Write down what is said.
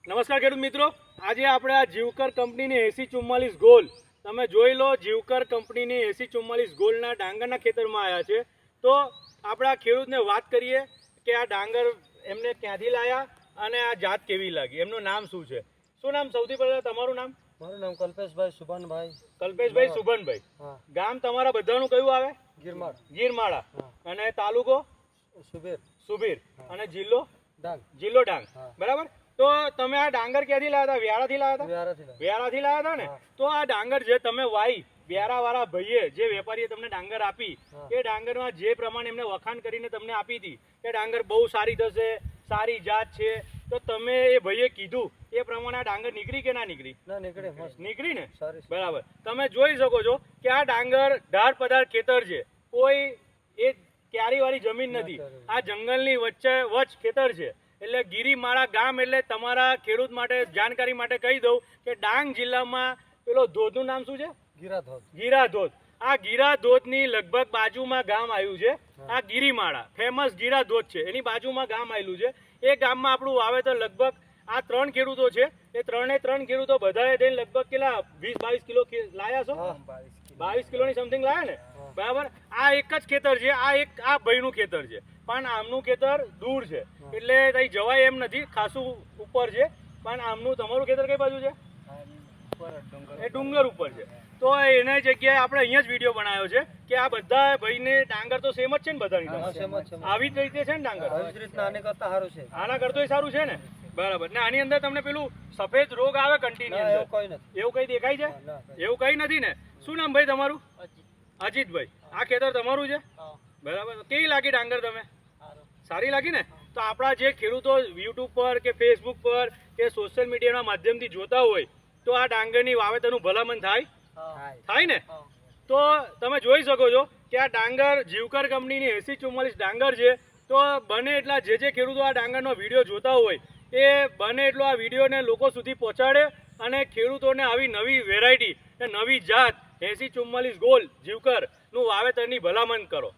નમસ્કાર ખેડૂત મિત્રો, આજે આપણે આ જીવકર કંપનીની 8044 ગોલ તમે જોઈ લો. જીવકર કંપનીની 8044 ગોલના ડાંગરના ખેતરમાં આવ્યા છે. તો આપણા ખેડૂતને વાત કરીએ કે આ ડાંગર એમને ક્યાંથી લાયા અને આ જાત કેવી લાગી, એમનું નામ શું છે. શું નામ? સૌથી પહેલા તમારું નામ? મારું નામ કલ્પેશભાઈ સુભાનભાઈ. કલ્પેશભાઈ સુભનભાઈ. ગામ તમારા બધાનું કયું આવે? ગિરમાળ. ગીરમાળા. અને તાલુકો? સુબીર. અને જિલ્લો? ડાંગ. જિલ્લો ડાંગ. બરાબર. તો તમે આ ડાંગર ક્યાંથી લાવ્યા હતા? વ્યારાથી લાવ્યા હતા? વ્યારાથી લાવ્યા હતા ને. તો આ ડાંગર જે તમે વાઈ, વ્યારા વાળા ભાઈએ જે વેપારીએ તમને ડાંગર આપી, એ ડાંગરમાં જે પ્રમાણે એમને વખાણ કરીને તમને આપી હતી કે ડાંગર બહુ સારી થશે, સારી જાત છે, તો તમે એ ભાઈએ કીધું એ પ્રમાણે આ ડાંગર નીકળી કે ના નીકળી? નીકળી ને. બરાબર. તમે જોઈ શકો છો કે આ ડાંગર ઢાળ પધાર ખેતર છે, કોઈ એ ક્યારીવાળી જમીન નથી, આ જંગલની વચ્ચ ખેતર છે. એટલે ગિરિમાળા ગામ એટલે તમારા ખેડૂત માટે જાણકારી માટે કહી દઉં કે ડાંગ જિલ્લામાં પેલો ધોધનું નામ શું છે? ગીરા ધોધ. આ ગીરા ધોધની લગભગ બાજુમાં ગામ આવ્યું છે. આ ગિરિમાળા ફેમસ ગીરા ધોધ છે, એની બાજુમાં ગામ આવેલું છે. એ ગામમાં આપણું વાવેતર લગભગ આ 3 ખેડૂતો છે, એ 3 ખેડૂતો બધાએ થઈને લગભગ કેટલા 20-22 કિલો લાયા છો? 22 કિલોની સમથિંગ લાયા ને. બરાબર. આ એક જ ખેતર છે, આ ભાઈનું ખેતર છે, પણ આમનું ખેતર દૂર છે એટલે તઈ જવાય એમ નથી, ખાસું ઉપર છે. પણ આમનું તમારું ખેતર કઈ બાજુ છે? એ ડુંગર ઉપર છે. તો એના જગ્યાએ આપણે અહીંયા જ વિડીયો બનાવ્યો છે કે આ બધા ભાઈને ડાંગર તો સેમ જ છે ને બધાની? આવી જ રીતે છે ને ડાંગર? આના કરતો સારું છે ને. બરાબર. ને આની અંદર તમને પેલું સફેદ રોગ આવે કન્ટિન્યુ, એવું કઈ દેખાય છે? એવું કઈ નથી ને. શું નામ ભાઈ તમારું? અજીતભાઈ. આ ખેતર તમારું છે? બરાબર. કેવી લાગી ડાંગર તમે? સારી લાગી ને. તો આપણા જે ખેડૂતો યુટ્યુબ પર કે ફેસબુક પર કે સોશિયલ મીડિયાના માધ્યમથી જોતા હોય તો આ ડાંગરની વાવેતરનું ભલામણ થાય ને. તો તમે જોઈ શકો છો કે આ ડાંગર જીવકર કંપનીની 8044 ડાંગર છે. તો બને એટલા જે ખેડૂતો આ ડાંગરનો વિડીયો જોતા હોય એ બને એટલો આ વિડીયોને લોકો સુધી પહોંચાડે અને ખેડૂતોને આવી નવી વેરાયટી, નવી જાત 8044 ગોલ જીવકરનું વાવેતરની ભલામણ કરો.